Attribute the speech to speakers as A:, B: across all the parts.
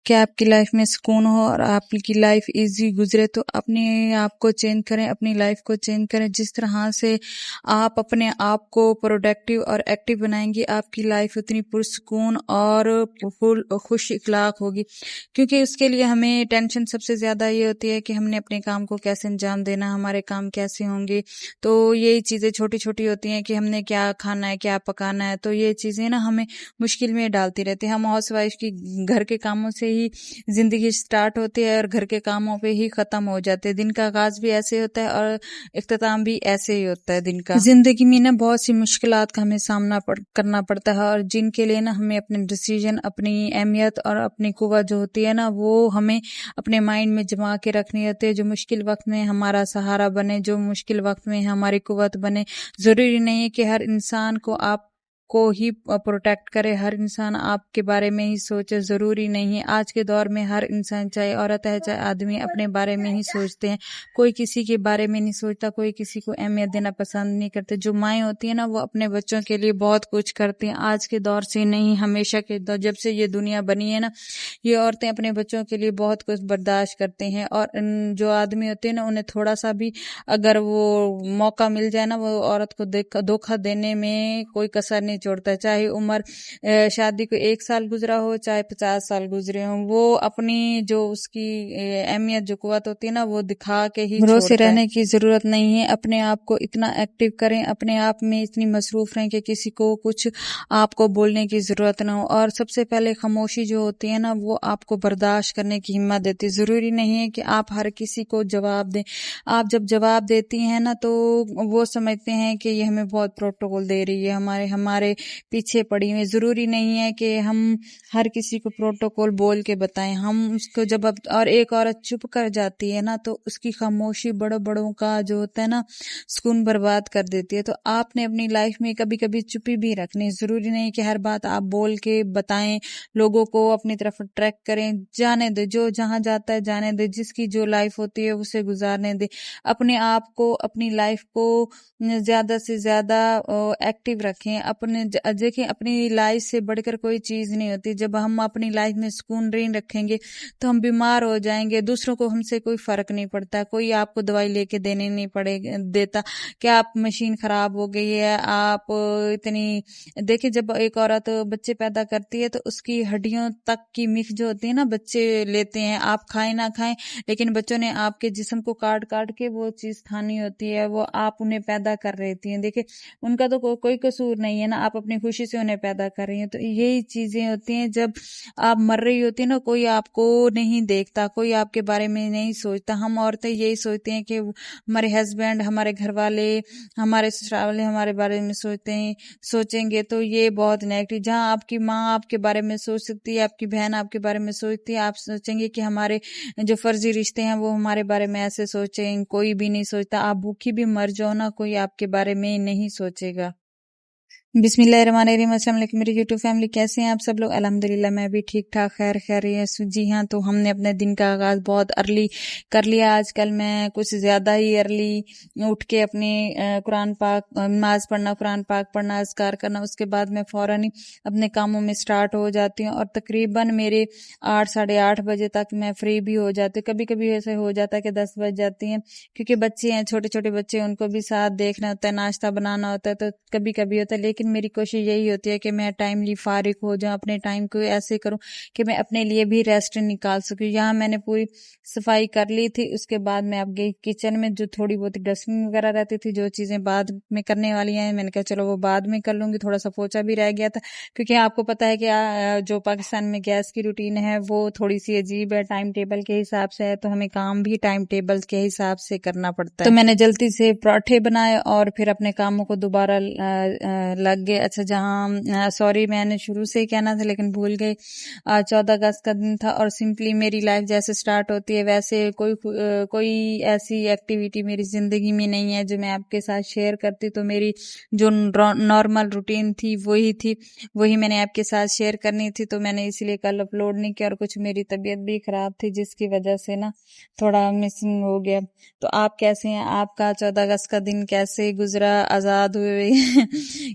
A: کہ آپ کی لائف میں سکون ہو اور آپ کی لائف ایزی گزرے، تو اپنے آپ کو چینج کریں، اپنی لائف کو چینج کریں. جس طرح سے آپ اپنے آپ کو پروڈکٹیو اور ایکٹیو بنائیں گی، آپ کی لائف اتنی پرسکون اور خوش اخلاق ہوگی. کیونکہ اس کے لیے ہمیں ٹینشن سب سے زیادہ یہ ہوتی ہے کہ ہم نے اپنے کام کو کیسے انجام دینا، ہمارے کام کیسے ہوں گے. تو یہی چیزیں چھوٹی چھوٹی ہوتی ہیں کہ ہم نے کیا کھانا ہے، کیا پکانا ہے. تو یہ چیزیں نا ہمیں مشکل میں ڈالتی رہتی ہیں. ہم ہاؤس وائف کی گھر کے کاموں سے ہی زندگی سٹارٹ ہوتی ہے اور گھر کے کاموں پہ ہی ختم ہو جاتے ہیں. دن کا آغاز بھی ایسے ہوتا ہے اور اختتام بھی ایسے ہی ہوتا ہے دن کا. زندگی میں نا بہت سی مشکلات کا ہمیں سامنا کرنا پڑتا ہے، اور جن کے لیے نا ہمیں اپنے ڈیسیژن، اپنی اہمیت اور اپنی قوت جو ہوتی ہے نا وہ ہمیں اپنے مائنڈ میں جما کے رکھنی ہوتی ہے. جو مشکل وقت میں ہمارا سہارا بنے، جو مشکل وقت میں ہماری قوت بنے. ضروری نہیں ہے کہ ہر انسان کو آپ کو ہی پروٹیکٹ کرے، ہر انسان آپ کے بارے میں ہی سوچے. ضروری نہیں ہے. آج کے دور میں ہر انسان، چاہے عورت ہے چاہے آدمی، اپنے بارے میں ہی سوچتے ہیں. کوئی کسی کے بارے میں نہیں سوچتا، کوئی کسی کو اہمیت دینا پسند نہیں کرتے. جو مائیں ہوتی ہیں نا وہ اپنے بچوں کے لیے بہت کچھ کرتی ہیں. آج کے دور سے نہیں، ہمیشہ کے دور، جب سے یہ دنیا بنی ہے نا، یہ عورتیں اپنے بچوں کے لیے بہت کچھ برداشت کرتے ہیں. اور جو آدمی ہوتے ہیں نا انہیں تھوڑا سا بھی اگر وہ موقع مل جائے نا، وہ عورت کو دھوکہ دینے میں کوئی کسر نہیں چھوڑتا. چاہے عمر شادی کو 1 سال گزرا ہو چاہے 50 سال گزرے ہوں، وہ اپنی جو اس کی اہمیت، جو قوت ہوتی ہے نا وہ دکھا کے ہی چھوڑتا ہے. بھروسے رہنے کی ضرورت نہیں ہے. اپنے آپ کو اتنا ایکٹیو کریں، اپنے آپ میں اتنی مصروف رہیں کہ کسی کو کچھ آپ کو بولنے کی ضرورت نہ ہو. اور سب سے پہلے خاموشی جو ہوتی ہے نا وہ آپ کو برداشت کرنے کی ہمت دیتی. ضروری نہیں ہے کہ آپ ہر کسی کو جواب دیں. آپ جب جواب دیتی ہیں نا تو وہ سمجھتے ہیں کہ یہ ہمیں بہت پروٹوکول دے رہی ہے، ہمارے پیچھے پڑی ہوئی. ضروری نہیں ہے کہ ہم ہر کسی کو پروٹوکول بول کے بتائیں. ہم اس کو جب اور ایک عورت چپ کر جاتی ہے نا تو اس کی خاموشی بڑوں کا جو ہوتا ہے نا سکون برباد کر دیتی ہے. تو آپ نے اپنی لائف میں کبھی کبھی چپی بھی رکھنی. ضروری نہیں کہ ہر بات آپ بول کے بتائیں، لوگوں کو اپنی طرف اٹریکٹ کریں. جانے دے، جو جہاں جاتا ہے جانے دے. جس کی جو لائف ہوتی ہے اسے گزارنے دے. اپنے آپ کو، اپنی لائف کو زیادہ سے زیادہ ایکٹیو رکھیں. دیکھیں اپنی لائف سے بڑھ کر کوئی چیز نہیں ہوتی. جب ہم اپنی لائف میں سکون نہیں رکھیں گے تو ہم بیمار ہو جائیں گے. دوسروں کو ہم سے کوئی فرق نہیں پڑتا. کوئی آپ کو دوائی لے کے دینے نہیں دیتا کہ آپ مشین خراب ہو گئی ہے. آپ اتنی دیکھیں جب ایک عورت بچے پیدا کرتی ہے تو اس کی ہڈیوں تک کی میخ جو ہوتی ہے نا بچے لیتے ہیں. آپ کھائیں نہ کھائیں لیکن بچوں نے آپ کے جسم کو کاٹ کے وہ چیز کھانی ہوتی ہے. وہ آپ انہیں پیدا کر رہتی ہیں. دیکھیں ان کا تو کوئی قصور نہیں ہے نا، آپ اپنی خوشی سے انہیں پیدا کر رہی ہیں. تو یہی چیزیں ہوتی ہیں. جب آپ مر رہی ہوتی ہیں نا کوئی آپ کو نہیں دیکھتا، کوئی آپ کے بارے میں نہیں سوچتا. ہم عورتیں یہی سوچتے ہیں کہ ہمارے ہسبینڈ، ہمارے گھر والے، ہمارے سسرال والے ہمارے بارے میں سوچیں گے. تو یہ بہت نیگیٹو. جہاں آپ کی ماں آپ کے بارے میں سوچ سکتی ہے، آپ کی بہن آپ کے بارے میں سوچتی ہے، آپ سوچیں گے کہ ہمارے جو فرضی رشتے ہیں وہ ہمارے بارے میں ایسے سوچیں. کوئی بھی نہیں سوچتا. آپ بھوکی بھی مر جاؤ نا کوئی آپ کے بارے میں نہیں سوچے گا. بسم اللہ الرحمن الرحیم. السلام علیکم میری یوٹیوب فیملی، کیسے ہیں آپ سب لوگ؟ الحمدللہ میں بھی ٹھیک ٹھاک، خیریت. جی ہاں، تو ہم نے اپنے دن کا آغاز بہت ارلی کر لیا. آج کل میں کچھ زیادہ ہی ارلی اٹھ کے اپنے قرآن پاک نماز پڑھنا، قرآن پاک پڑھنا، اذکار کرنا، اس کے بعد میں فوراً ہی اپنے کاموں میں سٹارٹ ہو جاتی ہوں. اور تقریباً میرے 8 ساڑھے 8 بجے تک میں فری بھی ہو جاتی ہوں. کبھی کبھی ایسے ہو جاتا ہے کہ 10 بج جاتی ہیں کیونکہ بچے ہیں، چھوٹے چھوٹے بچے، ان کو بھی ساتھ دیکھنا ہوتا ہے، ناشتہ بنانا ہوتا ہے. تو کبھی کبھی ہوتا ہے، لیکن میری کوشش یہی ہوتی ہے کہ میں ٹائملی فارغ ہو جاؤں، اپنے ٹائم کو ایسے کروں کہ میں اپنے لیے بھی ریسٹ نکال سکوں. یہاں میں نے پوری صفائی کر لی تھی. اس کے بعد میں اب گئی کچن میں. جو تھوڑی بہت ڈسٹنگ وغیرہ رہتی تھی، جو چیزیں بعد میں کرنے والی ہیں، میں نے کہا چلو وہ بعد میں کر لوں گی. تھوڑا سا پوچھا بھی رہ گیا تھا کیونکہ آپ کو پتا ہے کہ جو پاکستان میں گیس کی روٹین ہے وہ تھوڑی سی عجیب ہے، ٹائم ٹیبل کے حساب سے ہے. تو ہمیں کام بھی ٹائم ٹیبل کے حساب سے کرنا پڑتا ہے. تو میں نے جلدی سے پراٹھے بنائے اور پھر اپنے کاموں کو دوبارہ لگ گئے. اچھا، جہاں سوری میں نے شروع سے ہی کہنا تھا لیکن بھول گئی. 14 اگست کا دن تھا اور سمپلی میری لائف جیسے سٹارٹ ہوتی ہے ویسے کوئی ایسی ایکٹیویٹی میری زندگی میں نہیں ہے جو میں آپ کے ساتھ شیئر کرتی. تو میری جو نارمل روٹین تھی وہی میں نے آپ کے ساتھ شیئر کرنی تھی. تو میں نے اسی لیے کل اپلوڈ نہیں کیا. اور کچھ میری طبیعت بھی خراب تھی جس کی وجہ سے نا تھوڑا مسنگ ہو گیا. تو آپ کیسے ہیں؟ آپ کا 14 اگست کا دن کیسے گزرا؟ آزاد ہوئے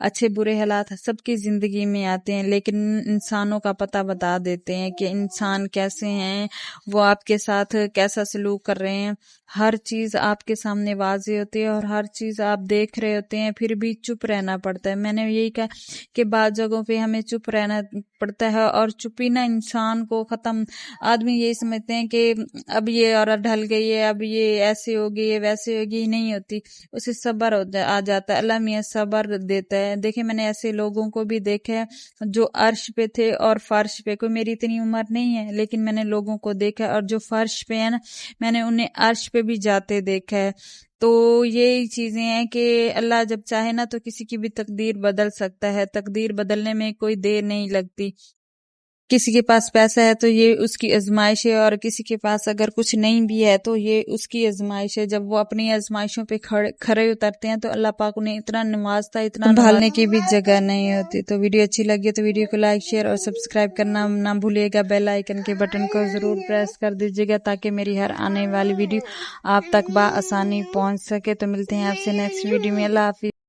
A: اچھے برے حالات سب کی زندگی میں آتے ہیں, لیکن انسانوں کا پتہ بتا دیتے ہیں کہ انسان کیسے ہیں, وہ آپ کے ساتھ کیسا سلوک کر رہے ہیں. ہر چیز آپ کے سامنے واضح ہوتی ہے اور ہر چیز آپ دیکھ رہے ہوتے ہیں, پھر بھی چپ رہنا پڑتا ہے. میں نے یہی کہا کہ بعض جگہوں پہ ہمیں چپ رہنا پڑتا ہے, اور چپی نہ انسان کو ختم. آدمی یہی سمجھتے ہیں کہ اب یہ عورت ڈھل گئی ہے, اب یہ ایسے ہوگی, یہ ویسے ہوگی. نہیں ہوتی, اسے صبر آ جاتا ہے. اللہ میاں صبر دیتا ہے. دیکھیں میں نے ایسے لوگوں کو بھی دیکھا ہے جو عرش پہ تھے اور فرش پہ. کوئی میری اتنی عمر نہیں ہے, لیکن میں نے لوگوں کو دیکھا, اور جو فرش پہ ہے نا, میں نے انہیں عرش پہ بھی جاتے دیکھا ہے. تو یہی چیزیں ہیں کہ اللہ جب چاہے نا تو کسی کی بھی تقدیر بدل سکتا ہے. تقدیر بدلنے میں کوئی دیر نہیں لگتی. کسی کے پاس پیسہ ہے تو یہ اس کی آزمائش ہے, اور کسی کے پاس اگر کچھ نہیں بھی ہے تو یہ اس کی آزمائش ہے. جب وہ اپنی آزمائشوں پہ کھڑے اترتے ہیں تو اللہ پاک انہیں اتنا نوازتا ہے, اتنا سنبھالنے کی بھی جگہ نہیں ہوتی. تو ویڈیو اچھی لگی تو ویڈیو کو لائک, شیئر اور سبسکرائب کرنا نہ بھولیے گا. بیل آئیکن کے بٹن کو ضرور پریس کر دیجیے گا تاکہ میری ہر آنے والی ویڈیو آپ تک بآسانی پہنچ سکے. تو ملتے ہیں آپ سے نیکسٹ ویڈیو میں. اللہ حافظ.